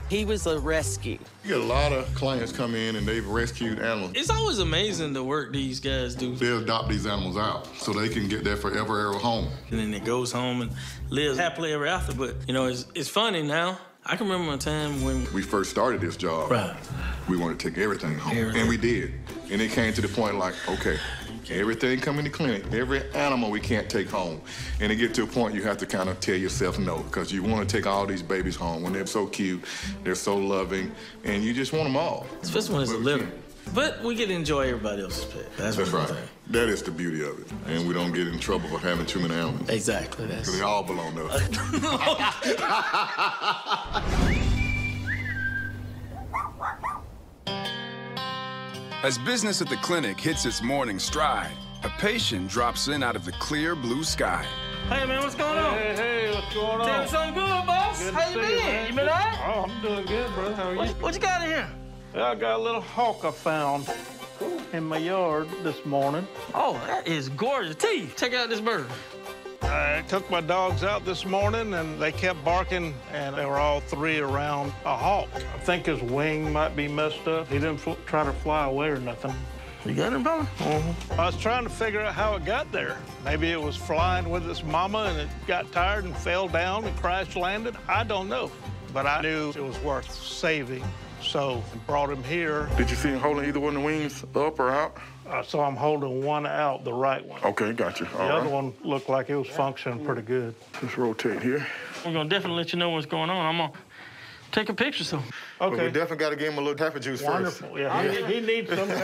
He was a rescue. You get a lot of clients come in and they've rescued animals. It's always amazing the work these guys do. They'll adopt these animals out so they can get their forever home. And then it goes home and lives happily ever after. But, you know, it's funny now. I can remember a time when we first started this job. Right. We wanted to take everything home. And we did. And it came to the point like, okay, everything come in the clinic, every animal we can't take home. And it get to a point you have to kind of tell yourself no, because you want to take all these babies home when they're so cute, they're so loving, and you just want them all. Especially when it's a litter. But we get to enjoy everybody else's pet. That's right. That is the beauty of it. And we don't get in trouble for having too many animals. Exactly. Because they all belong to us. As business at the clinic hits its morning stride, a patient drops in out of the clear blue sky. Hey, man, what's going on? Hey, what's going on? Tell me something good, boss. Good How you been? You been all right? Oh, I'm doing good, brother. How are you? What you got in here? I got a little hawk I found in my yard this morning. Oh, that is gorgeous. T, check out this bird. I took my dogs out this morning, and they kept barking, and they were all three around a hawk. I think his wing might be messed up. He didn't try to fly away or nothing. You got him, brother? I was trying to figure out how it got there. Maybe it was flying with its mama, and it got tired and fell down and crash landed. I don't know. But I knew it was worth saving, so I brought him here. Did you see him holding either one of the wings up or out? I saw him holding one out, the right one. Okay, got you. The other one looked like it was functioning pretty good. Let's rotate here. We're gonna definitely let you know what's going on. I'm gonna take a picture, so. Okay. But we definitely got to give him a little type of juice first. Wonderful. Yeah, he needs some kind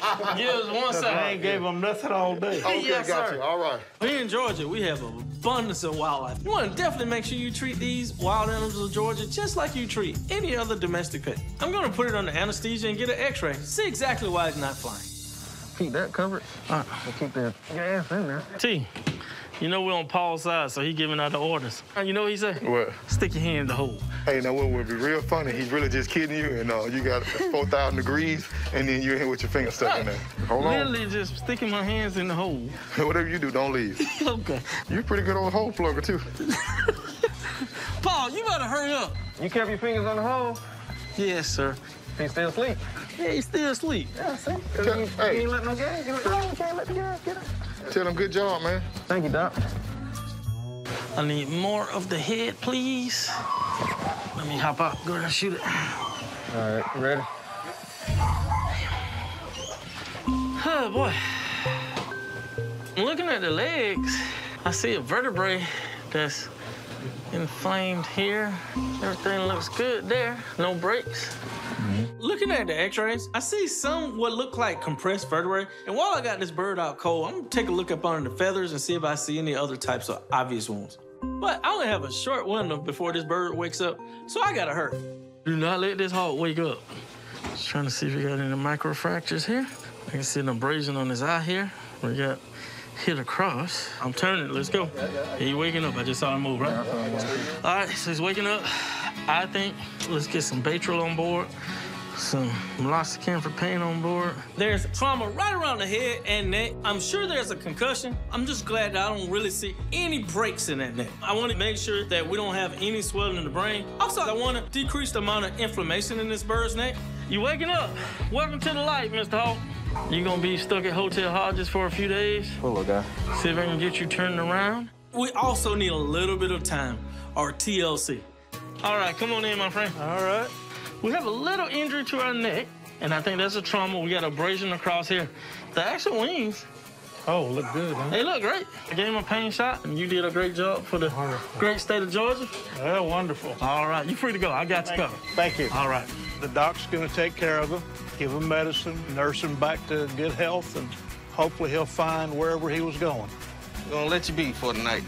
of juice. Yeah, it was one side. I ain't gave him nothing all day. Okay, Yes, got sir. you. All right. Here in Georgia, we have an abundance of wildlife. You want to definitely make sure you treat these wild animals of Georgia just like you treat any other domestic pet. I'm going to put it under anesthesia and get an x-ray. See exactly why it's not flying. Keep that covered. All right. We'll keep the gas in there. T, you know we're on Paul's side, so he giving out the orders. You know what he said? What? Stick your hand in the hole. Hey, now what would be real funny, he's really just kidding you, and you got 4,000 degrees, and then you're here with your finger stuck in there. Hold on. Literally just sticking my hands in the hole. Whatever you do, don't leave. Okay. You're pretty good old hole plugger, too. Paul, you better hurry up. You kept your fingers on the hole? Yes, sir. He's still asleep. Yeah, he's still asleep. Yeah, see? Hey. You ain't let no gas get it. Oh, you can't let the gas get it. Tell him good job, man. Thank you, Doc. I need more of the head, please. Let me hop out. Go ahead and shoot it. All right, you ready? Oh, boy. Looking at the legs, I see a vertebrae that's inflamed here. Everything looks good there. No breaks. Looking at the x-rays, I see some what look like compressed vertebrae. And while I got this bird out cold, I'm gonna take a look up under the feathers and see if I see any other types of obvious wounds. But I only have a short window before this bird wakes up, so I gotta hurry. Do not let this hawk wake up. Just trying to see if we got any microfractures here. I can see an abrasion on his eye here. We got hit across. I'm turning, let's go. He waking up, I just saw him move, right? All right, so he's waking up. I think let's get some Baytril on board, some meloxicam for pain on board. There's trauma right around the head and neck. I'm sure there's a concussion. I'm just glad that I don't really see any breaks in that neck. I want to make sure that we don't have any swelling in the brain. Also, I want to decrease the amount of inflammation in this bird's neck. You waking up? Welcome to the light, Mr. Hawk. You gonna be stuck at Hotel Hodges for a few days? Hello, guy. See if I can get you turned around. We also need a little bit of time, or TLC. All right, come on in, my friend. All right. We have a little injury to our neck, and I think that's a trauma. We got abrasion across here. The actual wings, Oh, look good, huh? they look great. I gave him a pain shot, and you did a great job for the great state of Georgia. Yeah, wonderful. All right, you free to go. I got you covered. Thank you. All right. The doc's gonna take care of him, give him medicine, nurse him back to good health, and hopefully he'll find wherever he was going. We're gonna let you be for the night.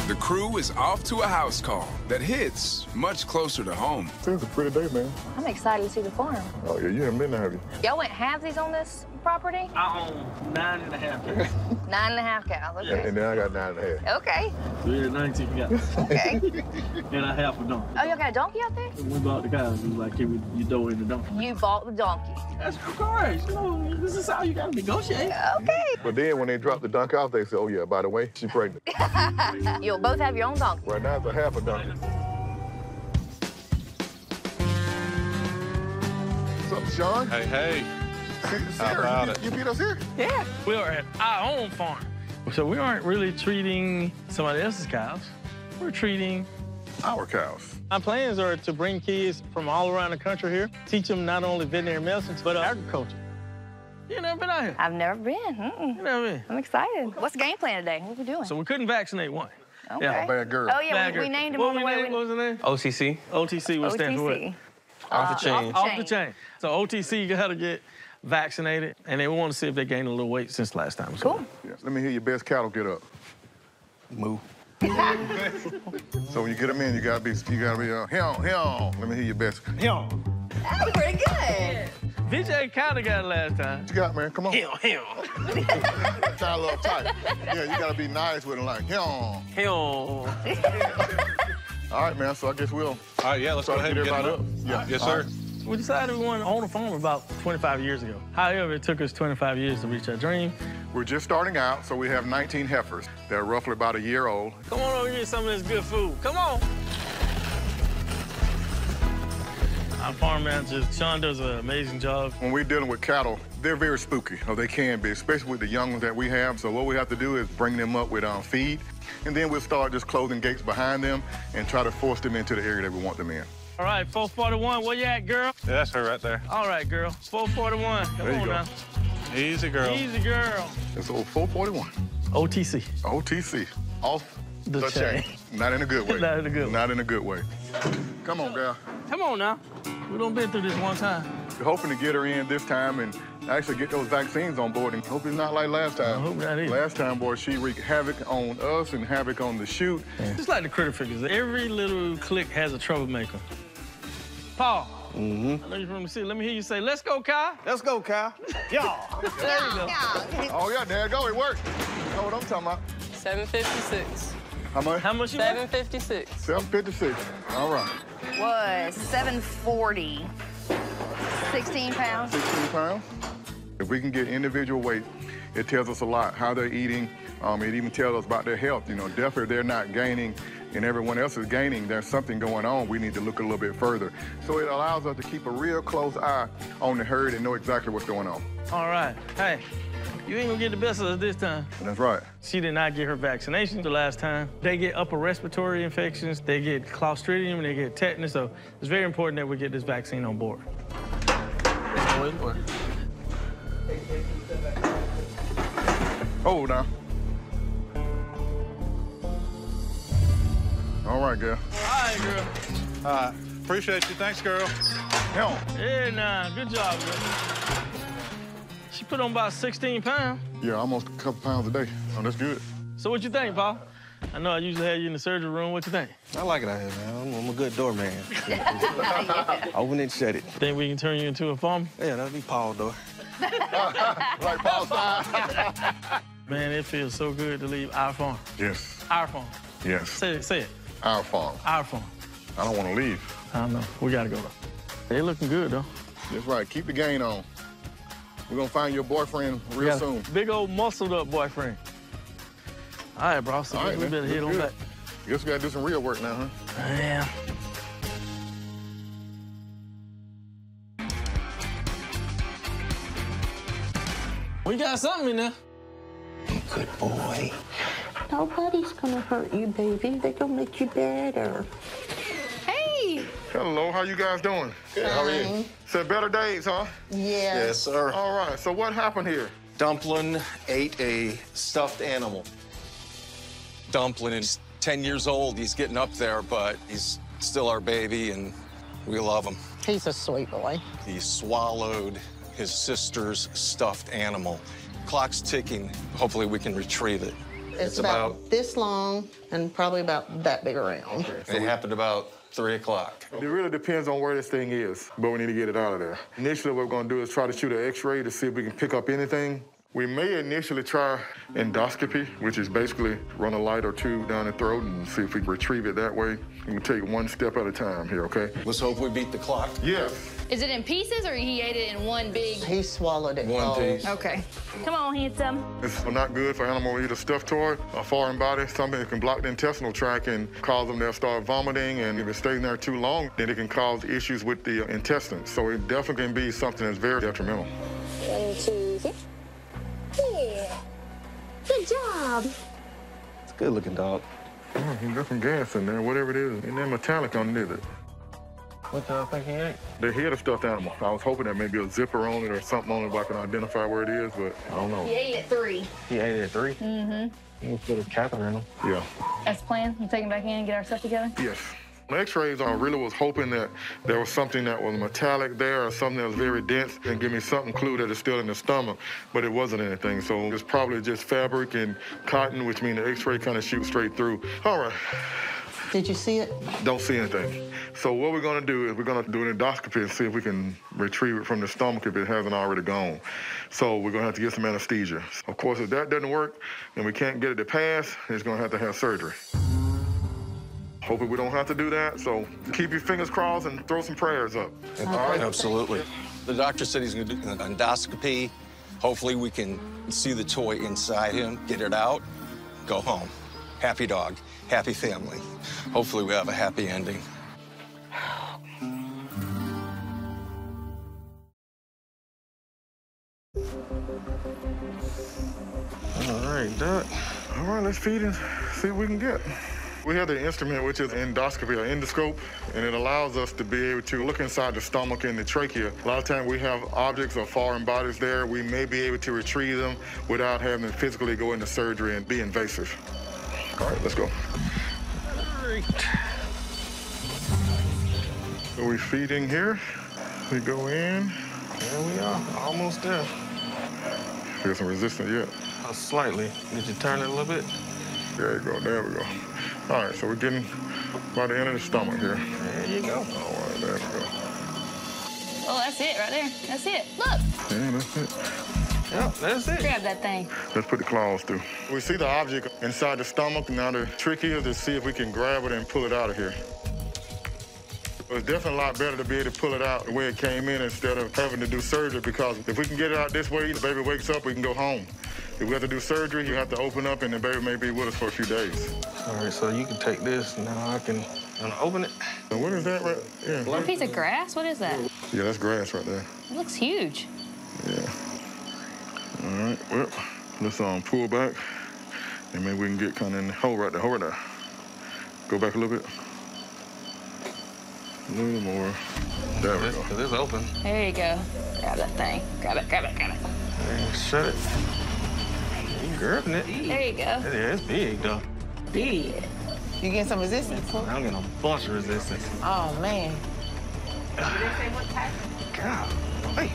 The crew is off to a house call that hits much closer to home. It's a pretty day, man. I'm excited to see the farm. Oh, yeah, you haven't been there, have you? Y'all went halvesies on this? property? I own 9.5 acres. 9.5 cows. Okay. And then I got 9.5. Okay. So we had 19 cows. Okay. And I have a donkey. Oh, you got a donkey out there? When we bought the cows, it was like, here, you throw in the donkey. You bought the donkey. That's of course. You know, this is how you gotta negotiate. Okay. But then when they dropped the donkey off, they said, oh, yeah, by the way, she's pregnant. You'll both have your own donkey. Right now, it's a half a donkey. What's up, Sean? Hey, hey. How about it? You beat us here? Yeah. We are at our own farm. So we aren't really treating somebody else's cows. We're treating Our cows. Our plans are to bring kids from all around the country here, teach them not only veterinary medicine, but agriculture. You never been out here? I've never been. You never been? I'm excited. What's the game plan today? What are we doing? So we couldn't vaccinate one. Okay. Yeah. Bad girl. Oh, yeah, we named him What on the way. What was the name? OTC. OTC, what stands for what? OTC. Off the chain. Off the chain. So OTC got to get vaccinated, and they want to see if they gained a little weight since last time. Cool. Yes. Let me hear your best cattle get up. Moo. So when you get them in, you gotta be hell. Let me hear your best. That's pretty good. VJ kind of got it last time. What you got, man? Come on. Hell. Try a little tight. Yeah, you gotta be nice with them, like hell. Hell. All right, man. So I guess we'll All right, yeah, let's go try to ahead get and get everybody them up. up. Yeah. Yes, All sir. right. We decided we wanted to own a farm about 25 years ago. However, it took us 25 years to reach our dream. We're just starting out, so we have 19 heifers. They're roughly about a year old. Come on over and get some of this good food. Come on. Our farm manager, Sean, does an amazing job. When we're dealing with cattle, they're very spooky, or they can be, especially with the young ones that we have. So what we have to do is bring them up with feed, and then we'll start just closing gates behind them and try to force them into the area that we want them in. All right, 441, where you at, girl? Yeah, that's her right there. All right, girl, 441. Come There you on go. now. Easy, girl. Easy, girl. It's old 441. OTC. OTC. Off The the chain. chain. Not in a good way. Not in a good way. Not in a good way. Come on, girl. Come on now. We done been through this one time. We're hoping to get her in this time and actually get those vaccines on board, and hope it's not like last time. I hope not either. Last time, boy, she wreaked havoc on us and havoc on the chute. Just like the critter figures, every little clique has a troublemaker. Paul. I know you're from the city. Let me hear you say, let's go, Kyle. Let's go, Kyle. Yeah. There you go. Oh, yeah, there you go. It worked. You know what I'm talking about. 756. How much? How much you want? 756. 756. All right. Was 740. 16 pounds. 16 pounds. If we can get individual weight, it tells us a lot how they're eating. It even tells us about their health. You know, definitely if they're not gaining and everyone else is gaining, there's something going on. We need to look a little bit further. So it allows us to keep a real close eye on the herd and know exactly what's going on. All right. Hey, you ain't gonna get the best of us this time. That's right. She did not get her vaccination the last time. They get upper respiratory infections, they get Clostridium, they get tetanus, so it's very important that we get this vaccine on board. Oh, now. All right, girl. All right, girl. All right. Appreciate you. Thanks, girl. Hell. Yeah, nah, good job, girl. She put on about 16 pounds. Yeah, almost a couple pounds a day. Oh, that's good. So what you think, Paul? I know I usually have you in the surgery room. What you think? I like it out here, man. I'm a good doorman. Open and shut it. Think we can turn you into a farmer? Yeah, that'll be Paul door. Like Paul side. Man, it feels so good to leave our farm. Yes, Our farm. yes. Say it. Our farm. Our farm. I don't want to leave. I don't know. We gotta go though. They looking good though. That's right. Keep the gain on. We're gonna find your boyfriend real Got a soon. Big old muscled up boyfriend. All right, bro. So All right, we man. better head on Good. back. Guess we gotta do some real work now, huh? Yeah. We got something in there. Good boy. Nobody's gonna hurt you, baby. They're gonna make you better. Hey. Hello, how you guys doing? Good, how are you? So better days, huh? Yeah. Yes, sir. All right, so what happened here? Dumpling ate a stuffed animal. Dumpling is 10 years old. He's getting up there, but he's still our baby, and we love him. He's a sweet boy. He swallowed his sister's stuffed animal. Clock's ticking. Hopefully we can retrieve it. It's about this long and probably about that big around. It happened about 3 o'clock. It really depends on where this thing is, but we need to get it out of there. Initially, what we're gonna do is try to shoot an x-ray to see if we can pick up anything. We may initially try endoscopy, which is basically run a light or two down the throat and see if we can retrieve it that way. We can take one step at a time here, okay? Let's hope we beat the clock. Yes. Is it in pieces or he ate it in one big? He swallowed it. One piece. Okay. Come on, handsome. It's not good for animal to eat a stuffed toy, a foreign body, something that can block the intestinal tract and cause them to start vomiting. And if it stays in there too long, then it can cause issues with the intestines. So it definitely can be something that's very detrimental. 1, 2, 3. Yeah. Good job. It's a good-looking dog. Oh, you got some gas in there, whatever it is. And then metallic underneath it. What y'all think he ate? The head of stuffed animal. I was hoping there may be a zipper on it or something on it where I can identify where it is, but I don't know. He ate at 3. He ate it at 3? Mm-hmm. We'll put a catheter in him. yeah. That's the plan? You take him back in and get our stuff together? Yes. On x-rays, I really was hoping that there was something that was metallic there or something that was very dense and give me some clue that it's still in the stomach, but it wasn't anything. So it's probably just fabric and cotton, which means the x-ray kind of shoots straight through. All right. Did you see it? Don't see anything. So what we're gonna do is we're gonna do an endoscopy and see if we can retrieve it from the stomach if it hasn't already gone. So we're gonna have to get some anesthesia. Of course, if that doesn't work and we can't get it to pass, it's gonna have to have surgery. Hopefully we don't have to do that, so keep your fingers crossed and throw some prayers up. All right, absolutely. The doctor said he's gonna do an endoscopy. Hopefully we can see the toy inside him, get it out, go home. Happy dog, happy family. Hopefully we have a happy ending. All right, Doc. All right, let's feed and see what we can get. We have the instrument, which is endoscopy or endoscope, and it allows us to be able to look inside the stomach and the trachea. A lot of times we have objects or foreign bodies there. We may be able to retrieve them without having to physically go into surgery and be invasive. All right, let's go. All right. So we're feeding here. We go in. There we are, almost there. Feel some resistance yet? Slightly. Did you turn it a little bit? There you go, there we go. All right, so we're getting by the end of the stomach here. There you go. All right, there we go. Oh, that's it right there. That's it. Look. Yeah, that's it. Yep, that's it. Grab that thing. Let's put the claws through. We see the object inside the stomach. Now the trick is to see if we can grab it and pull it out of here. It's definitely a lot better to be able to pull it out the way it came in instead of having to do surgery, because if we can get it out this way, the baby wakes up, we can go home. If we have to do surgery, you have to open up and the baby may be with us for a few days. All right, so you can take this. Now I can open it. So what is that right? Yeah. A piece of grass? What is that? Yeah, that's grass right there. It looks huge. Yeah. All right, well, let's pull back and maybe we can get kind of in the hole right there, hold right there. Go back a little bit. A little more. There we go. It's open. There you go. Grab that thing. Grab it, grab it, grab it. And shut it. You grabbing it. There you go. Yeah, it's big, though. Big. You getting some resistance? I'm getting a bunch of resistance. Oh, man. God, wait.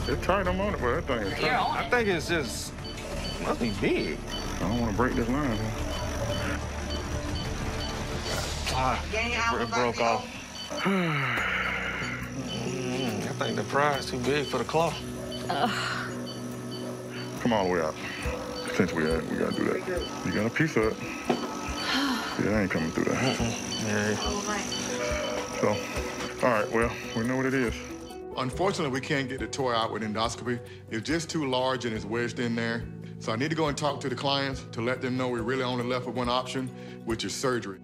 It's tight, I'm on it, but that thing is tight. You're on I it. think it's just, must be big. I don't want to break this line. Ah, it broke off. I think the prize too big for the claw. Come all the way out. Since we gotta do that. You got a piece of it. Yeah, I ain't coming through that. Yeah. So, all right, well, we know what it is. Unfortunately, we can't get the toy out with endoscopy. It's just too large and it's wedged in there. So I need to go and talk to the clients to let them know we're really only left with one option, which is surgery.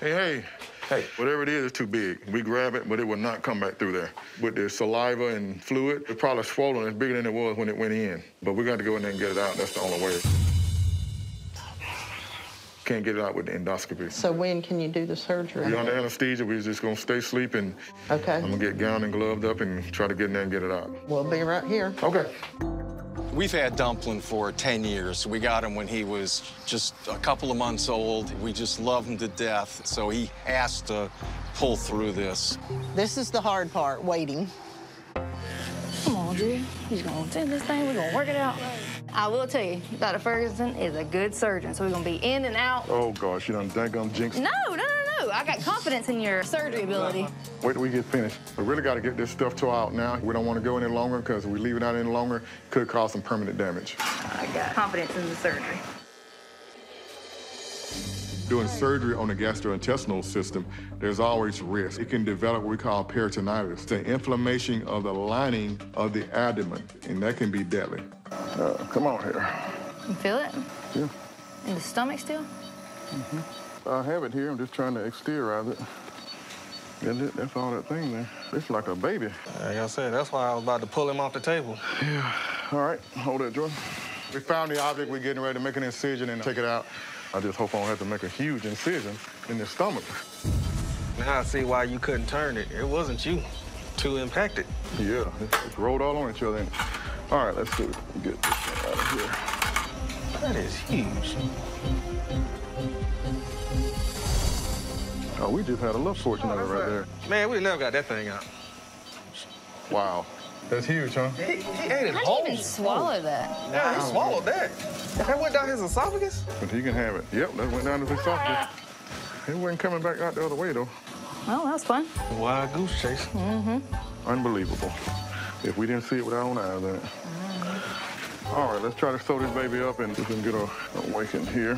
Hey, whatever it is, it's too big. We grab it, but it will not come back through there. With the saliva and fluid, it's probably swollen. It's bigger than it was when it went in. But we got to go in there and get it out. That's the only way. Can't get it out with the endoscopy. So when can you do the surgery? We're under anesthesia. We're just gonna stay asleep, and Okay. I'm gonna get gowned and gloved up and try to get in there and get it out. We'll be right here. Okay. We've had Dumpling for 10 years. We got him when he was just a couple of months old. We just love him to death, so he has to pull through this. This is the hard part, waiting. Come on, gonna do? He's gonna send this thing, we're gonna work it out. I will tell you, Dr. Ferguson is a good surgeon, so we're gonna be in and out. Oh, gosh, you done daggone jinxed. No. I got confidence in your surgery ability. Wait till we get finished. We really got to get this stuff tore out now. We don't want to go any longer because if we leave it out any longer, it could cause some permanent damage. I got confidence in the surgery. Doing surgery on the gastrointestinal system, there's always risk. It can develop what we call peritonitis, the inflammation of the lining of the abdomen, and that can be deadly. Come on here. You feel it? Yeah. In the stomach still? Mm-hmm. I have it here. I'm just trying to exteriorize it. That's all that thing there. It's like a baby. Like I said, that's why I was about to pull him off the table. Yeah. All right, hold that, Jordan. We found the object. We're getting ready to make an incision and take it out. I just hope I don't have to make a huge incision in the stomach. Now I see why you couldn't turn it. It wasn't you. Too impacted. Yeah, it's rolled all on each other. All right, let's see if we can get this thing out of here. That is huge. Oh, we just had a little fortune of it right there. Man, we never got that thing out. Wow. That's huge, huh? He ate it How whole. did you even swallow that? Yeah, he swallowed that. That went down his esophagus? But he can have it. Yep, that went down to his esophagus. It wasn't coming back out the other way, though. Well, that was fun. Wild goose chase. Mm-hmm. Unbelievable. If we didn't see it with our own eyes, then. All right, let's try to sew this baby up and we can get her awakened here.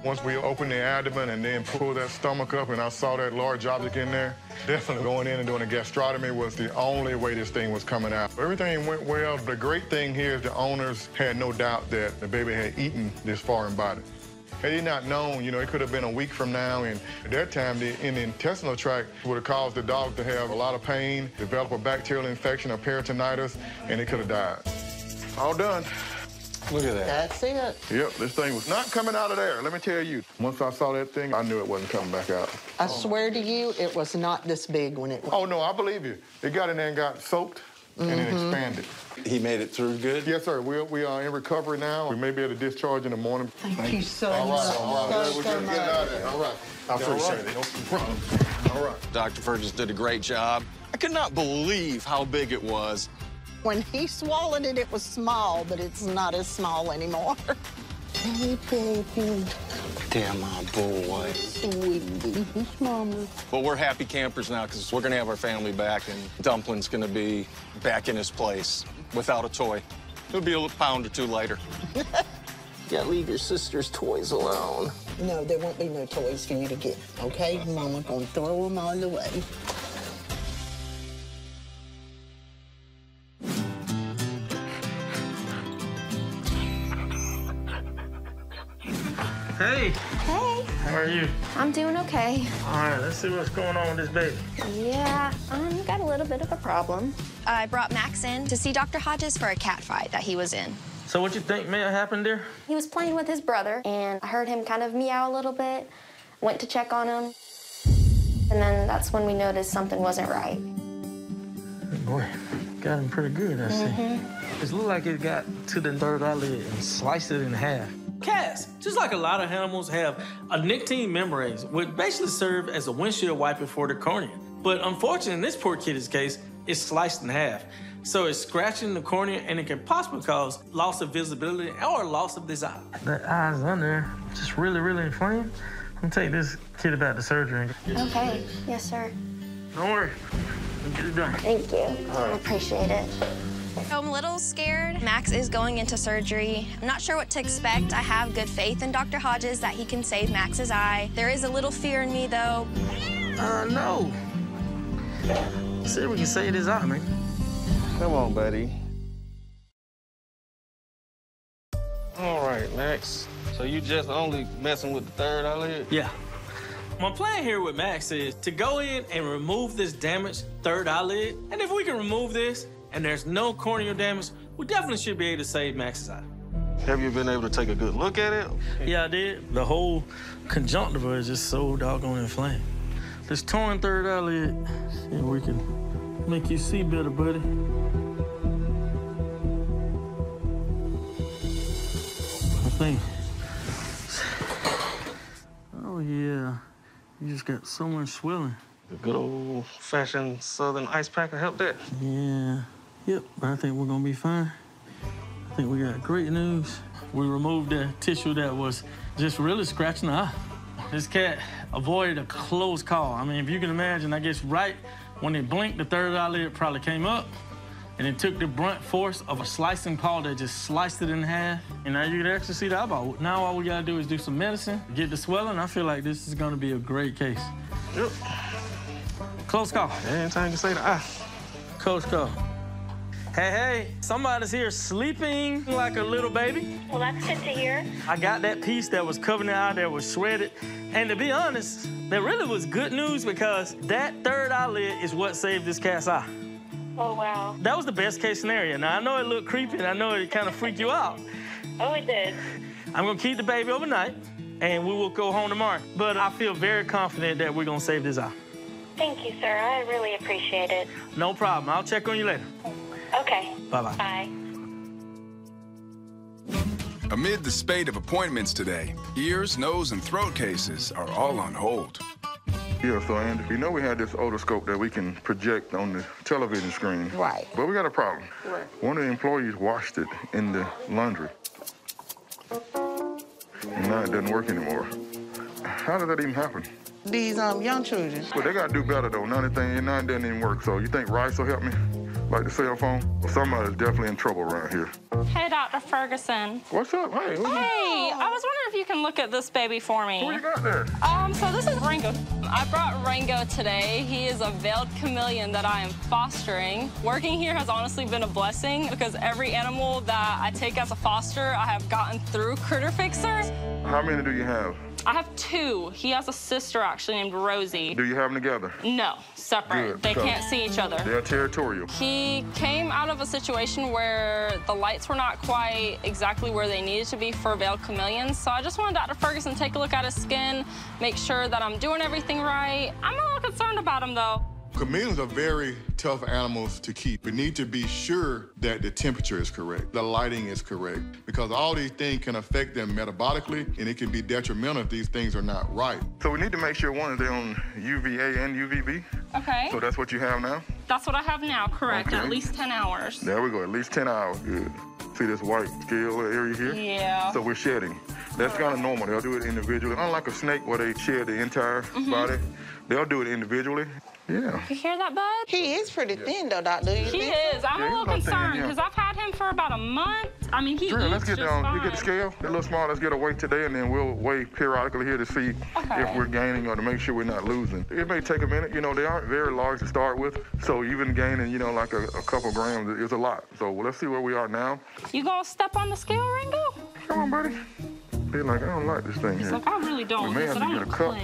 Once we open the abdomen and then pull that stomach up and I saw that large object in there, definitely going in and doing a gastrotomy was the only way this thing was coming out. Everything went well. The great thing here is the owners had no doubt that the baby had eaten this foreign body. Had he not known, you know, it could have been a week from now, and at that time, in the intestinal tract would have caused the dog to have a lot of pain, develop a bacterial infection or peritonitis, and it could have died. All done. Look at that. That's it. Yep, this thing was not coming out of there, let me tell you. Once I saw that thing, I knew it wasn't coming back out. I swear to you, it was not this big when it was. Oh, no, I believe you. It got in there and got soaked, and it expanded. He made it through good? Yes, sir. We are in recovery now. We may be able to discharge in the morning. Thank you so much. All right. We're So getting out of there. All right. I appreciate it. No problem. All right. Dr. Ferguson did a great job. I could not believe how big it was. When he swallowed it, it was small, but it's not as small anymore. Hey, baby. Damn, my boy. Sweetie. His mama. But we're happy campers now because we're going to have our family back, and Dumpling's going to be back in his place without a toy. He'll be a pound or two later. You gotta leave your sister's toys alone. No, there won't be no toys for you to get, okay? Mama gonna throw them all away. Hey, Hey, how are you? I'm doing okay. All right, let's see what's going on with this baby. Yeah, got a little bit of a problem. I brought Max in to see Dr. Hodges for a cat fight that he was in. So what you think may have happened there? He was playing with his brother, and I heard him kind of meow a little bit. Went to check on him, and then that's when we noticed something wasn't right. Boy, got him pretty good, I see. It looked like it got to the third eyelid and sliced it in half. Cats, just like a lot of animals, have a nictine membranes, which basically serve as a windshield wiper for the cornea. But unfortunately, in this poor kitty's case, it's sliced in half. So it's scratching the cornea, and it can possibly cause loss of visibility or loss of this eye. The eye's under there, just really, really inflamed. I'm gonna take this kid back to surgery. Okay, yes, sir. Don't worry, we'll get it done. Thank you. I appreciate it. I'm a little scared. Max is going into surgery. I'm not sure what to expect. I have good faith in Dr. Hodges that he can save Max's eye. There is a little fear in me, though. No. See if we can save his eye, man. Come on, buddy. All right, Max. So you just only messing with the third eyelid? Yeah. My plan here with Max is to go in and remove this damaged third eyelid. And if we can remove this and there's no corneal damage, we definitely should be able to save Max's eye. Have you been able to take a good look at it? Yeah, I did. The whole conjunctiva is just so doggone inflamed. This torn third eyelid, see if we can make you see better, buddy. I think. Oh, yeah. You just got so much swelling. The good old-fashioned Southern ice pack will help that. Yeah. Yep, but I think we're gonna be fine. I think we got great news. We removed the tissue that was just really scratching the eye. This cat avoided a close call. I mean, if you can imagine, I guess right when it blinked, the third eyelid probably came up, and it took the brunt force of a slicing paw that just sliced it in half. And now you can actually see the eyeball. Now all we gotta do is do some medicine, get the swelling. I feel like this is gonna be a great case. Yep. Close call. Anytime you say the eye. Close call. Hey, somebody's here sleeping like a little baby. Well, that's good to hear. I got that piece that was covering the eye that was shredded. And to be honest, that really was good news because that third eyelid is what saved this cat's eye. Oh, wow. That was the best case scenario. Now, I know it looked creepy, and I know it kind of freaked you out. Oh, it did. I'm gonna keep the baby overnight, and we will go home tomorrow. But I feel very confident that we're gonna save this eye. Thank you, sir. I really appreciate it. No problem. I'll check on you later. Okay. Bye-bye. Bye. Amid the spate of appointments today, ears, nose, and throat cases are all on hold. Yeah, so Andy, you know we had this otoscope that we can project on the television screen. Right. But we got a problem. Right. One of the employees washed it in the laundry. And now it doesn't work anymore. How did that even happen? These young children. Well, they gotta do better though. Now it doesn't even work. So you think Rice will help me? Like the cell phone? Well, somebody's definitely in trouble around here. Hey, Dr. Ferguson. What's up? Hey, Hey, I was wondering if you can look at this baby for me. What you got there? So this is Ringo. I brought Ringo today. He is a veiled chameleon that I am fostering. Working here has honestly been a blessing because every animal that I take as a foster, I have gotten through Critter Fixer. How many do you have? I have 2. He has a sister actually named Rosie. Do you have them together? No, separate. Good, they because can't see each other. They're territorial. He came out of a situation where the lights were not quite exactly where they needed to be for veiled chameleons. So I just wanted Dr. Ferguson to take a look at his skin, make sure that I'm doing everything right. I'm a little concerned about him, though. Chameleons are very tough animals to keep. We need to be sure that the temperature is correct, the lighting is correct, because all these things can affect them metabolically, and it can be detrimental if these things are not right. So we need to make sure one is there on UVA and UVB. Okay. So that's what you have now? That's what I have now, correct. Okay. At least 10 hours. There we go, at least 10 hours, good. See this white scale area here? Yeah. So we're shedding. That's kind of normal. They'll do it individually. Unlike a snake where they shed the entire body, they'll do it individually. Yeah. You hear that, bud? He is pretty thin, though, Doctor. He is. I'm a little concerned because I've had him for about a month. I mean, he eats let's get just down. fine. You get the scale, a little small. Let's get a weight today, and then we'll weigh periodically here to see if we're gaining or to make sure we're not losing. It may take a minute. You know, they aren't very large to start with, so even gaining, you know, like a couple grams is a lot. So let's see where we are now. You gonna step on the scale, Ringo? Come on, buddy. They're like, I don't like this thing He's here. like, I really don't. We may have to get a cup.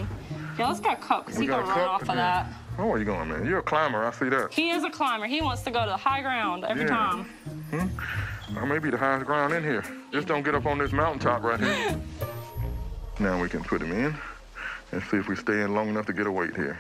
Yeah, let's get a cup because he's gonna run off of that. Oh, where you going, man? You're a climber. I see that. He is a climber. He wants to go to the high ground every time. I may be the highest ground in here. Just don't get up on this mountaintop right here. Now we can put him in and see if we stay in long enough to get a weight here.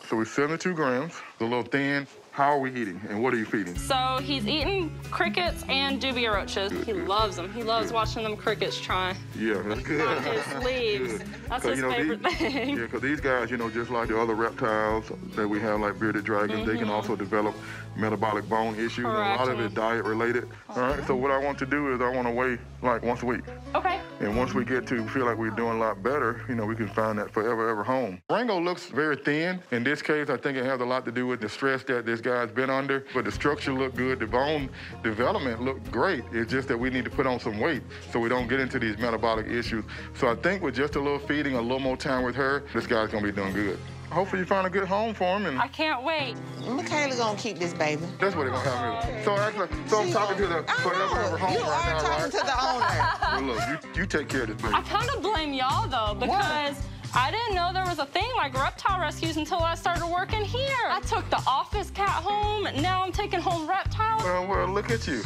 So we're 72 grams, a little thin. How are we eating, and what are you feeding? So he's eating crickets and dubia roaches. He loves them. He loves watching them crickets try. Yeah, that's good. On his leaves. That's his favorite thing. Yeah, because these guys, you know, just like the other reptiles that we have, like bearded dragons, they can also develop metabolic bone issues. And a lot of it diet related. All right, so what I want to do is I want to weigh like once a week. Okay. And once we get to feel like we're doing a lot better, you know, we can find that forever, ever home. Ringo looks very thin. In this case, I think it has a lot to do with the stress that this guy's been under. But the structure looked good. The bone development looked great. It's just that we need to put on some weight so we don't get into these metabolic issues. So I think with just a little feeding, a little more time with her, this guy's gonna be doing good. Hopefully you find a good home for him. And I can't wait. Michaela gonna keep this baby. That's what they're gonna have me. So actually, I'm talking to the forever, ever home right now, talking to the owner. Well, look, you take care of this baby. I kind of blame y'all, though, because I didn't know there was a thing like reptile rescues until I started working here. I took the office cat home, and now I'm taking home reptiles. Well, look at you.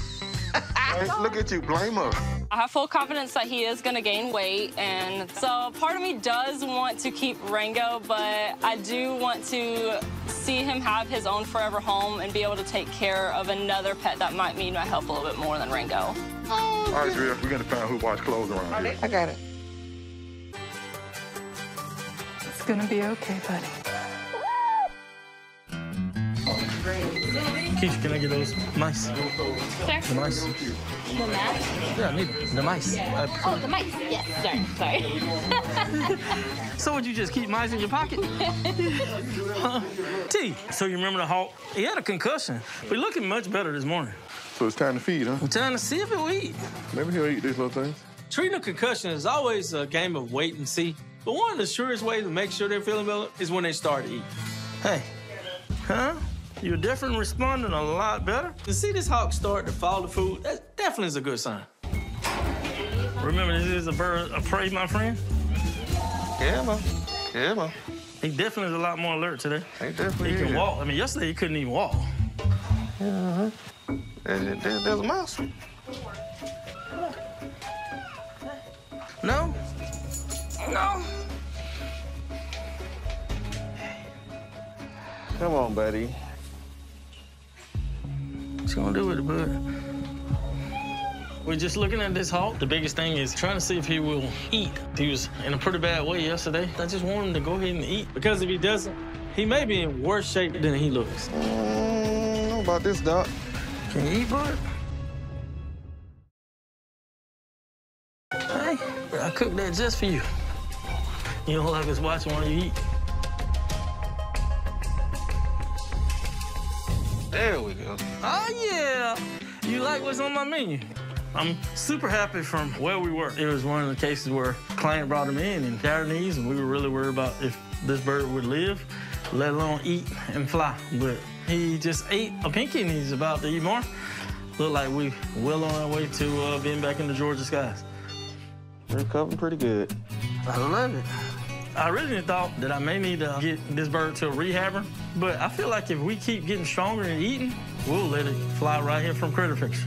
Look at you, blame us. I have full confidence that he is gonna gain weight, and so part of me does want to keep Ringo, but I do want to see him have his own forever home and be able to take care of another pet that might need my help a little bit more than Ringo. All right, Drea, we're gonna find who washes clothes around here. I got it. It's gonna be okay, buddy. Great. Keisha, can I get those mice? Sir? The mice? The mask? Yeah, I need them. The mice. Oh, the mice. Yes, sorry. So would you just keep mice in your pocket? Huh? T, so you remember the Hawk? He had a concussion, but he's looking much better this morning. So it's time to feed, huh? I'm trying to see if he'll eat. Maybe he'll eat these little things. Treating a concussion is always a game of wait and see. But one of the surest ways to make sure they're feeling better is when they start to eat. Hey, huh? You're definitely responding a lot better. To see this hawk start to follow the food, that definitely is a good sign. Remember, this is a bird of prey, my friend? Yeah, man. Yeah, man. He definitely is a lot more alert today. He definitely He can is. walk. I mean, yesterday he couldn't even walk. Uh-huh. There's a mouse. No? No? Come on, buddy. What you gonna do with it, bud? We're just looking at this hawk. The biggest thing is trying to see if he will eat. He was in a pretty bad way yesterday. I just want him to go ahead and eat. Because if he doesn't, he may be in worse shape than he looks. I don't know about this, Doc. Can you eat, bud? Hey, I cooked that just for you. You don't like us watching while you eat. There we go. Oh, yeah. You like what's on my menu? I'm super happy from where we were. It was one of the cases where a client brought him in and down knees, and we were really worried about if this bird would live, let alone eat and fly. But he just ate a pinky, and he's about to eat more. Look like we well on our way to being back in the Georgia skies. Recovering pretty good. I love it. I originally thought that I may need to get this bird to a rehabber, but I feel like if we keep getting stronger and eating, we'll let it fly right here from Critter Picture.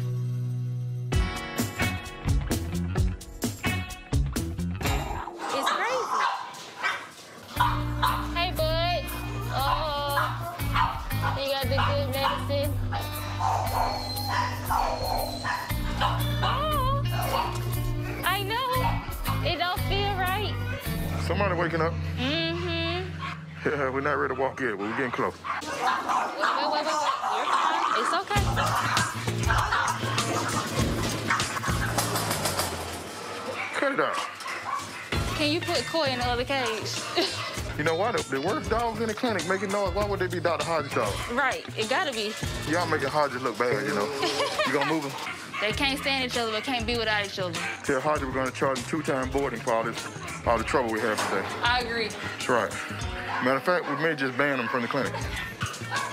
It's crazy. Hey, bud. You got the good medicine? Oh, I know. It don't feel right. Somebody waking up. Mm-hmm. Yeah, we're not ready to walk yet, but we're getting close. Wait. You're fine. It's okay. Cut it out. Can you put Coy in the other cage? You know why? The worst dogs in the clinic making noise, why would they be Dr. Hodges' dogs? Right. It gotta be. Y'all making Hodges look bad, you know. You gonna move him? They can't stand each other, but can't be without each other. Tell Hodges we're gonna charge him 2-time boarding for all the trouble we have today. I agree. That's right. Matter of fact, we may just ban him from the clinic.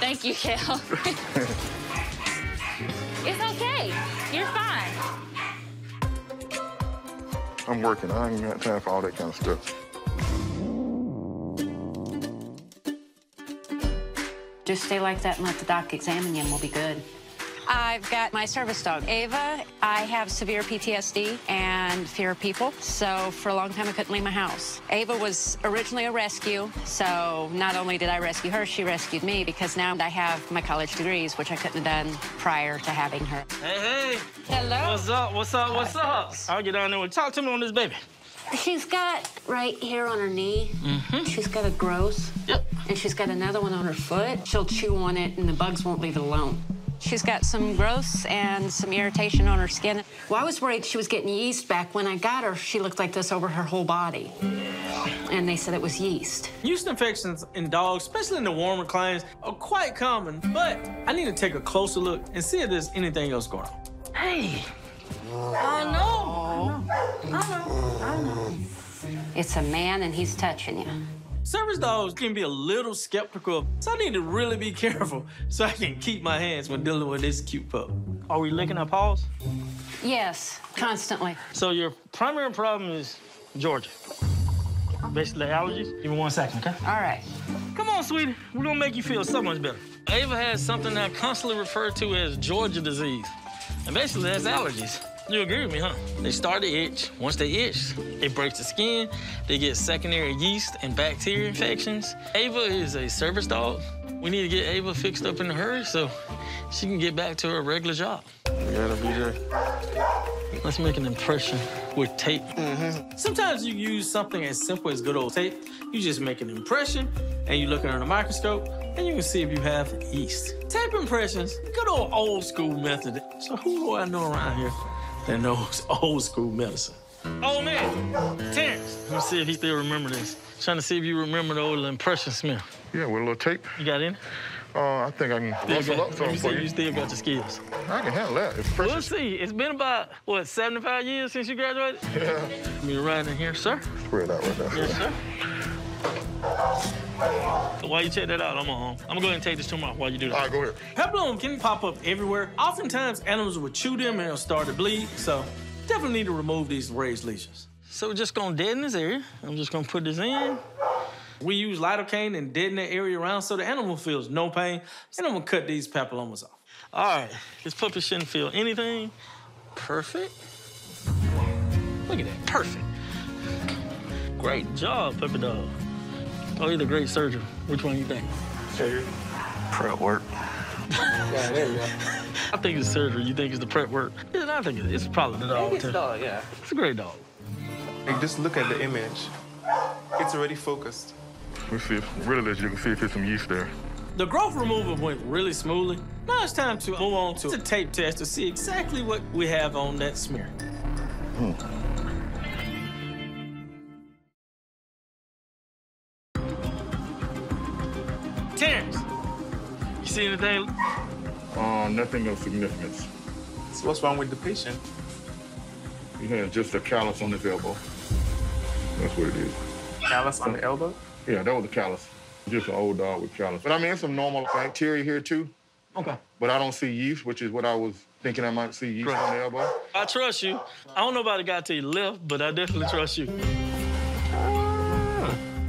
Thank you, Cal. It's okay. You're fine. I'm working. I ain't got time for all that kind of stuff. Just stay like that and let the doc examine you and we'll be good. I've got my service dog, Ava. I have severe PTSD and fear of people, so for a long time I couldn't leave my house. Ava was originally a rescue, so not only did I rescue her, she rescued me because now I have my college degrees, which I couldn't have done prior to having her. Hey. Hello. What's up? What's up? What's up? I'll get down there and talk to me on this baby. She's got right here on her knee. Mm-hmm. She's got a growth. Yep. And she's got another one on her foot. She'll chew on it and the bugs won't leave it alone. She's got some growths and some irritation on her skin. Well, I was worried she was getting yeast back. When I got her, she looked like this over her whole body. And they said it was yeast. Yeast infections in dogs, especially in the warmer climates, are quite common, but I need to take a closer look and see if there's anything else going on. Hey. I know. It's a man and he's touching you. Service dogs can be a little skeptical, so I need to really be careful so I can keep my hands when dealing with this cute pup. Are we licking our paws? Yes, constantly. So your primary problem is Georgia. Basically allergies. Give me 1 second, okay? All right. Come on, sweetie. We're gonna make you feel so much better. Ava has something that I constantly refer to as Georgia disease. And basically that's allergies. You agree with me, huh? They start to itch. Once they itch, it breaks the skin. They get secondary yeast and bacteria infections. Ava is a service dog. We need to get Ava fixed up in a hurry so she can get back to her regular job. Yeah, BJ. Let's make an impression with tape. Sometimes you use something as simple as good old tape. You just make an impression, and you look under the microscope, and you can see if you have yeast. Tape impressions, good old school method. So who do I know around here that knows old school medicine? Oh man, Terrence. Let me see if he still remember this. Trying to see if you remember the old impression smear. Yeah, with a little tape. You got any? I think I can rustle up something for you. You still got the skills. I can handle that. It's We'll see. It's been about, what, 75 years since you graduated? Yeah. Let me right in here, sir. Spread out right there. Yes, sir. While you check that out, I'm gonna go ahead and take this tumor off while you do that. All right, go ahead. Papilloma can pop up everywhere. Oftentimes, animals will chew them and it'll start to bleed, so definitely need to remove these raised lesions. So we're just gonna deaden this area. I'm just gonna put this in. We use lidocaine and deaden that area around so the animal feels no pain, and I'm gonna cut these papillomas off. All right, this puppy shouldn't feel anything. Perfect. Look at that, perfect. Great job, puppy dog. Oh, you're the great surgeon. Which one you think? Surgery. Prep work. Yeah, there you go. I think it's surgery. You think it's the prep work? Yeah, I think it's probably the dog, It's too. the dog, yeah. It's a great dog. Like, just look at the image. It's already focused. Let's see if, really, you can see if there's some yeast there. The growth removal went really smoothly. Now it's time to move on to the tape test to see exactly what we have on that smear. Terrence, you see anything? Nothing of significance. So what's wrong with the patient? He has just a callus on his elbow. That's what it is. Callus on the elbow? Yeah, that was a callus. Just an old dog with callus. But I mean, some normal bacteria here too. Okay. But I don't see yeast, which is what I was thinking I might see yeast on the elbow. I trust you. I don't know about the guy to your left, but I definitely trust you.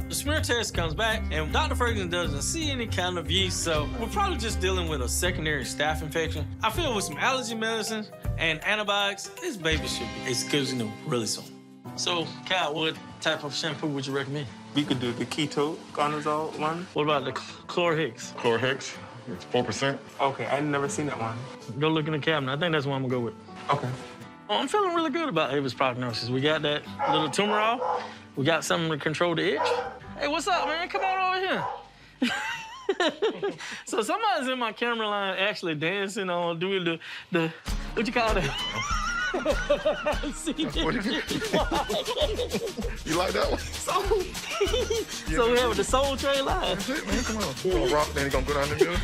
The smear test comes back, and Dr. Ferguson doesn't see any kind of yeast, so we're probably just dealing with a secondary staph infection. I feel with some allergy medicine and antibiotics, this baby should be excusing really soon. So, Kyle, what type of shampoo would you recommend? We could do the ketoconazole one. What about the Chlorhex? Chlorhex, it's 4%. Okay, I've never seen that one. Go look in the cabinet. I think that's what I'm gonna go with. Okay. Oh, I'm feeling really good about Ava's prognosis. We got that little tumor off. We got something to control the itch. Hey, what's up, man? Come on over here. So somebody's in my camera line actually dancing on, doing the what you call that? What is it? You like that one? So we have the Soul Train line. That's it, man. Come on. Gonna rock, then he's gonna go down the middle.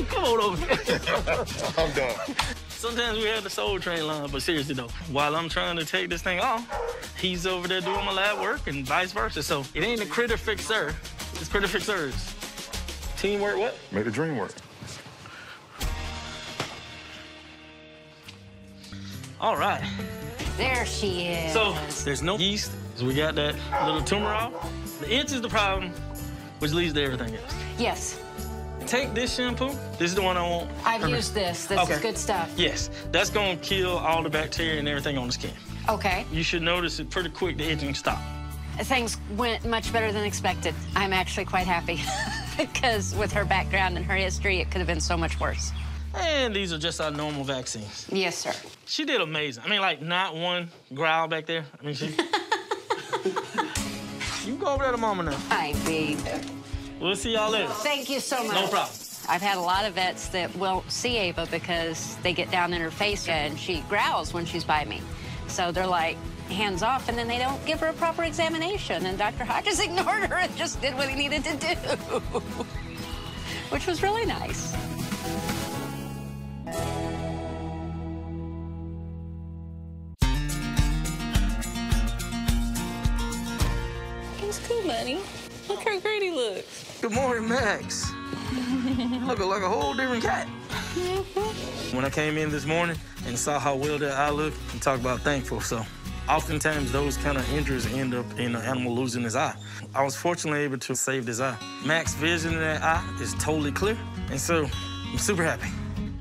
Come on over here. I'm done. Sometimes we have the Soul Train line, but seriously though, while I'm trying to take this thing off, he's over there doing my lab work and vice versa. So it ain't a critter fixer, it's critter fixers. Teamwork what? Make the dream work. All right. There she is. So there's no yeast. So we got that little tumor off. The itch is the problem, which leads to everything else. Yes. Take this shampoo. This is the one I want. I've used this. This is good stuff. Yes. That's going to kill all the bacteria and everything on the skin. Okay. You should notice it pretty quick, the itching stop. Things went much better than expected. I'm actually quite happy because with her background and her history, it could have been so much worse. And these are just our normal vaccines. Yes, sir. She did amazing. I mean, like, not one growl back there. I mean, she... You go over there to Mama now. Hi, babe. We'll see y'all later. Thank you so much. No problem. I've had a lot of vets that won't see Ava because they get down in her face and she growls when she's by me. So they're like, hands off, and then they don't give her a proper examination. And Dr. Hodges ignored her and just did what he needed to do, which was really nice. He's cool, buddy. Look how great he looks. Good morning, Max. Looking like a whole different cat. When I came in this morning and saw how well that eye looked, and talk about thankful. So oftentimes those kind of injuries end up in an animal losing his eye. I was fortunately able to save his eye. Max's vision in that eye is totally clear, and so I'm super happy.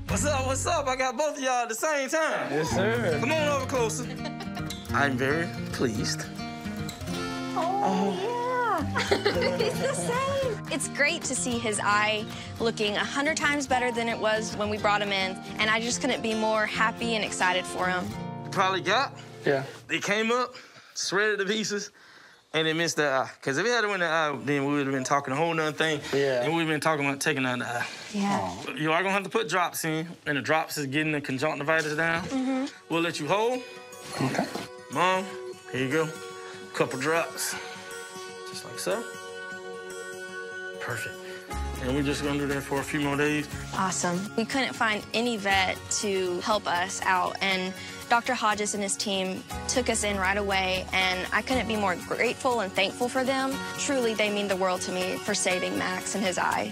What's up, what's up? I got both of y'all at the same time. Yes, sir. Come on over closer. I'm very pleased. Oh, yeah. He's the same. It's great to see his eye looking 100 times better than it was when we brought him in, and I just couldn't be more happy and excited for him. Probably got. Yeah. They came up, shredded to pieces, and it missed the eye. Because if it had went in the eye, then we would have been talking a whole nother thing. Yeah. And we've been talking about taking out the eye. Yeah. You are gonna have to put drops in, and the drops is getting the conjunctivitis down. Mm-hmm. We'll let you hold. Okay. Mom, here you go. Couple drops. Just like so. Perfect. And we're just gonna do that for a few more days. Awesome. We couldn't find any vet to help us out, and Dr. Hodges and his team took us in right away, and I couldn't be more grateful and thankful for them. Truly, they mean the world to me for saving Max and his eye.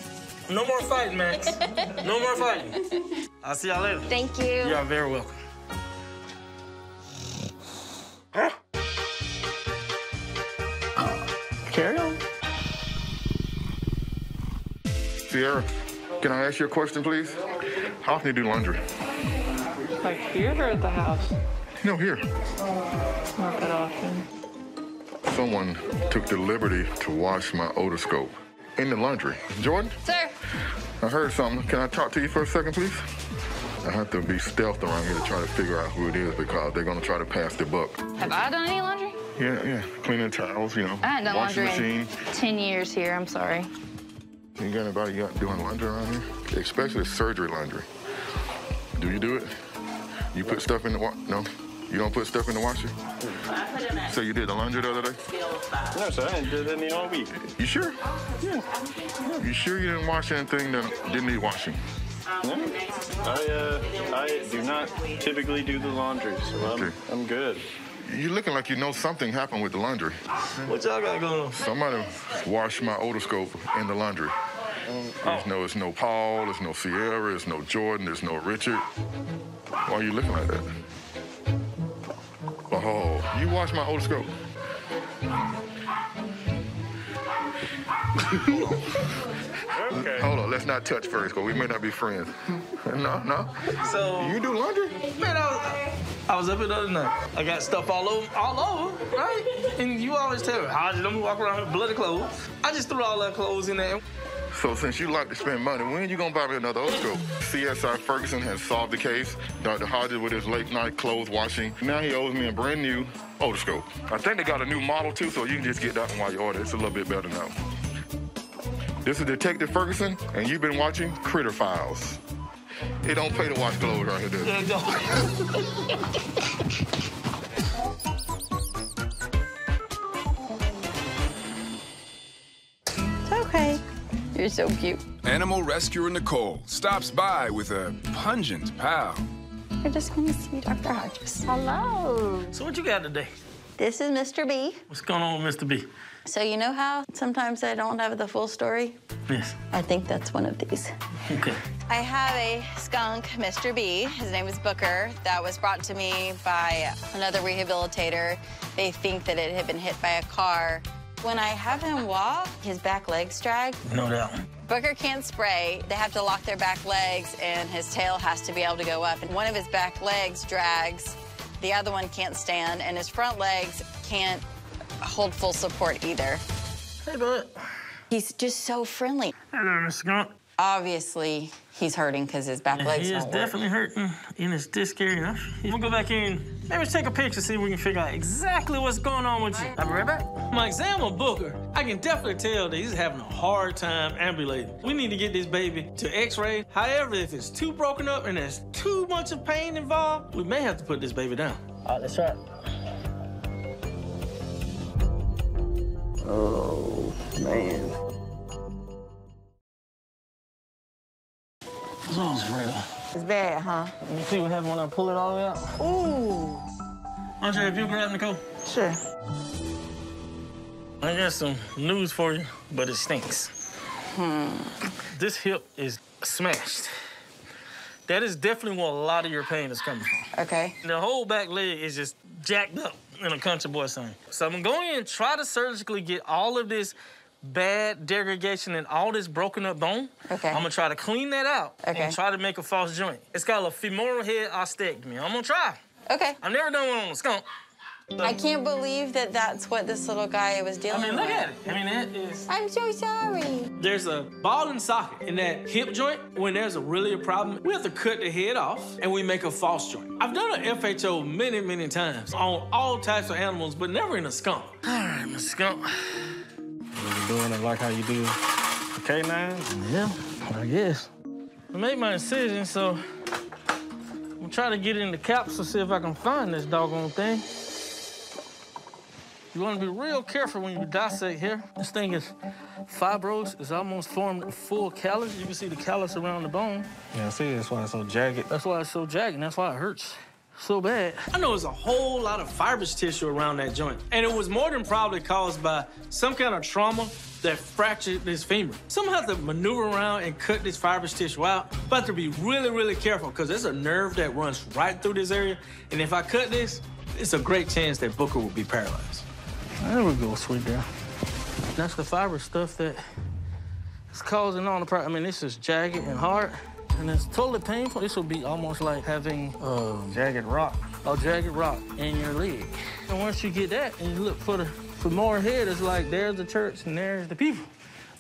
No more fighting, Max. No more fighting. I'll see y'all later. Thank you. You are very welcome. Carry on. Sierra, can I ask you a question, please? How often do you do laundry? Like here or at the house? No, here. Not that often. Someone took the liberty to wash my otoscope in the laundry. Jordan? Sir. I heard something. Can I talk to you for a second, please? I have to be stealth around here to try to figure out who it is because they're going to try to pass the buck. Have I done any laundry? Yeah. Cleaning towels, you know. I haven't done washing laundry machine. in 10 years here. I'm sorry. You got anybody doing laundry around here? Especially surgery laundry. Do you do it? You put stuff in the No? You don't put stuff in the washer? So you did the laundry the other day? No, sir. I didn't do it any all week. You sure? Yeah. You sure you didn't wash anything that didn't need washing? No. I do not typically do the laundry, so I'm good. You're looking like you know something happened with the laundry. What y'all got going on? Somebody washed my otoscope in the laundry. There's no Paul, there's no Sierra, there's no Jordan, there's no Richard. Why are you looking like that? Oh, you washed my otoscope. Okay. Hold on, let's not touch first, because we may not be friends. No. So you do laundry? Man, I was up here the other night. I got stuff all over, right? And you always tell me, how you don't walk around with bloody clothes. I just threw all that clothes in there. So since you like to spend money, when you gonna buy me another otoscope? CSI Ferguson has solved the case. Dr. Hodges with his late night clothes washing. Now he owes me a brand new otoscope. I think they got a new model too, so you can just get that one while you order. It's a little bit better now. This is Detective Ferguson, and you've been watching Critter Files. It don't pay to wash clothes right here, does it? It don't. Okay. You're so cute. Animal rescuer Nicole stops by with a pungent pal. We're just going to see Dr. Hodges. Hello. So what you got today? This is Mr. B. What's going on with Mr. B? So you know how sometimes I don't have the full story? Yes. I think that's one of these. Okay. I have a skunk, Mr. B. His name is Booker. That was brought to me by another rehabilitator. They think that it had been hit by a car. When I have him walk, his back legs drag. No doubt. Booker can't spray. They have to lock their back legs, and his tail has to be able to go up. And one of his back legs drags. The other one can't stand, and his front legs can't hold full support either. Hey, bud. He's just so friendly. Hello, Mr. Skunk. Obviously, he's hurting because his back legs He is don't definitely hurting, and it's this scary enough. We'll go back in. Maybe take a picture, see if we can figure out exactly what's going on with you. I'll be right back. My exam of Booker, I can definitely tell that he's having a hard time ambulating. We need to get this baby to x-ray. However, if it's too broken up and there's too much of pain involved, we may have to put this baby down. All right, let's try it. Oh, man. What's wrong, Fredo? It's bad, huh? You see what happened when I pull it all the way out? Ooh. Andre, if you grab Nicole. Sure. I got some news for you, but it stinks. This hip is smashed. That is definitely where a lot of your pain is coming from. Okay. The whole back leg is just jacked up in a country boy thing. So I'm gonna go in and try to surgically get all of this bad degradation and all this broken up bone. Okay. I'm gonna try to clean that out and try to make a false joint. It's called a femoral head ostectomy. I'm gonna try. Okay. I've never done one on a skunk. I can't believe that that's what this little guy was dealing with. Look at it. That is... I'm so sorry. There's a ball and socket in that hip joint. When there's really a problem, we have to cut the head off and we make a false joint. I've done an FHO many, many times on all types of animals, but never in a skunk. All right, my skunk. You're doing it like how you do the canines? Yeah, I guess. I made my incision, so I'm gonna try to get it in the capsule, see if I can find this doggone thing. You want to be real careful when you dissect here. This thing is fibrous. It's almost formed a full callus. You can see the callus around the bone. Yeah, I see. That's why it's so jagged. That's why it's so jagged, and that's why it hurts so bad. I know there's a whole lot of fibrous tissue around that joint, and it was more than probably caused by some kind of trauma that fractured this femur. Someone has to maneuver around and cut this fibrous tissue out. But I have to be really, really careful, because there's a nerve that runs right through this area, and if I cut this, it's a great chance that Booker will be paralyzed. There we go, sweet girl. That's the fiber stuff that is causing all the problem. I mean, this is jagged and hard, and it's totally painful. This will be almost like having jagged rock. A jagged rock in your leg. And once you get that and you look for more ahead, it's like there's the church and there's the people.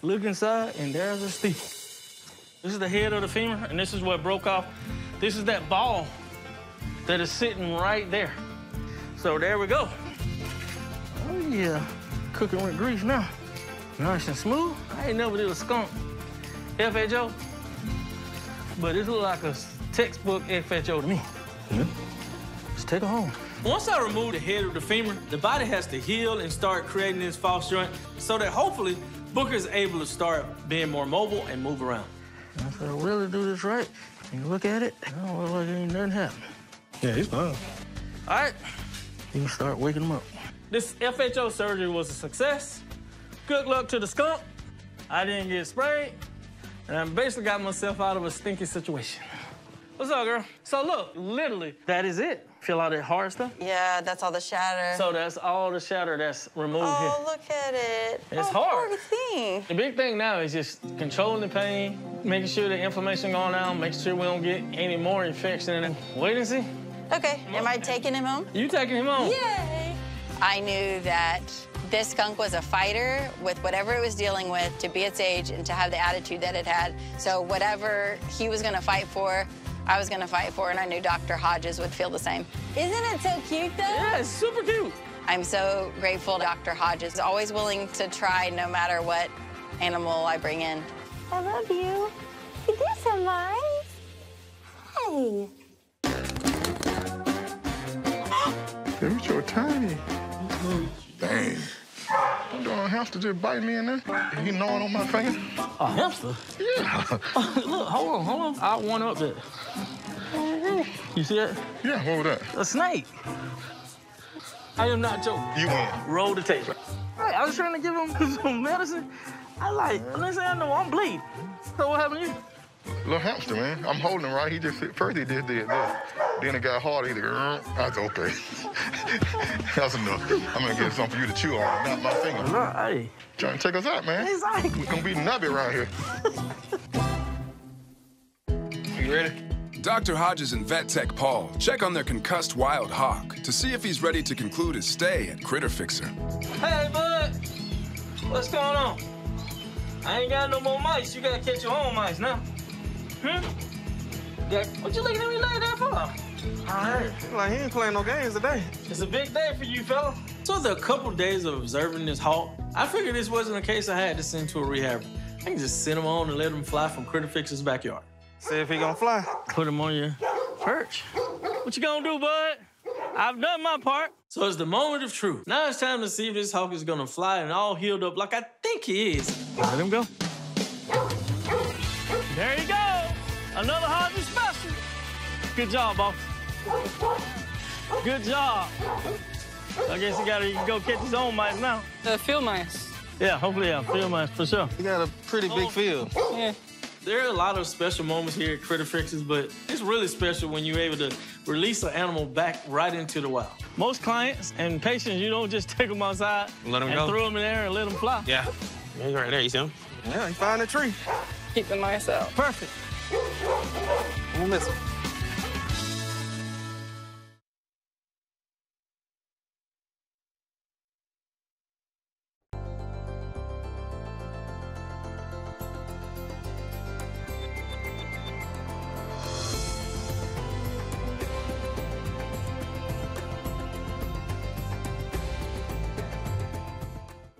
Look inside and there's the steeple. This is the head of the femur, and this is what broke off. This is that ball that is sitting right there. So there we go. Oh, yeah. Cooking with grease now. Nice and smooth. I ain't never did a skunk FHO, but this looks like a textbook FHO to me. Let's take it home. Once I remove the head of the femur, the body has to heal and start creating this false joint so that hopefully Booker is able to start being more mobile and move around. If I really do this right, and you look at it, I don't look like ain't nothing happening. Yeah, he's fine. All right, you can start waking him up. This FHO surgery was a success. Good luck to the skunk. I didn't get sprayed, and I basically got myself out of a stinky situation. What's up, girl? So look, literally, that is it. Feel all that hard stuff? Yeah, that's all the shatter. So that's all the shatter that's removed here. Oh, look at it. It's hard. Poor thing. The big thing now is just controlling the pain, making sure the inflammation going down, making sure we don't get any more infection, and wait and see. Okay, am I taking him home? You taking him home? Yay! I knew that this skunk was a fighter with whatever it was dealing with to be its age and to have the attitude that it had. So whatever he was gonna fight for, I was gonna fight for, and I knew Dr. Hodges would feel the same. Isn't it so cute, though? Yeah, it's super cute. I'm so grateful Dr. Hodges is always willing to try no matter what animal I bring in. I love you. You're so nice. Hey. You're so tiny. Dang. You doing a hamster just biting me in there? He gnawing on my finger? A hamster? Yeah. Look, hold on. I one up there. You see that? Yeah, what was that? A snake. I am not joking. You win. Roll the tape. Hey, I was trying to give him some medicine. Let's say I know I'm bleeding. So what happened to you? Little hamster, man. I'm holding him right. He just first he just did this. Then it got harder. He did, I was okay. That's enough. I'm gonna get something for you to chew on, not my finger. Hey. Trying to take us out, man. Exactly. We're gonna be nubby around here. You ready? Dr. Hodges and vet tech Paul check on their concussed wild hawk to see if he's ready to conclude his stay at Critter Fixer. Hey, bud. What's going on? I ain't got no more mice. You gotta catch your own mice now. What you looking at me like that for? All right. Like he ain't playing no games today. It's a big day for you, fella. So after a couple days of observing this hawk, I figured this wasn't a case I had to send to a rehab. I can just send him on and let him fly from Critter Fixer's backyard. See if he gonna fly. Put him on your perch. What you gonna do, bud? I've done my part. So it's the moment of truth. Now it's time to see if this hawk is gonna fly and all healed up like I think he is. Let him go. There you go. Another Hodges special. Good job, boss. Good job. I guess he gotta go catch his own mice now. Field mice. Yeah, hopefully, yeah, field mice for sure. He got a pretty big field. Yeah. There are a lot of special moments here at Critter Fixers, but it's really special when you're able to release an animal back right into the wild. Most clients and patients, you don't just take them outside Let 'em and go. throw them in there and let them fly. Yeah. Yeah, he's right there. You see him? Yeah, he found a tree. Keep the mice out. Perfect. We'll miss him.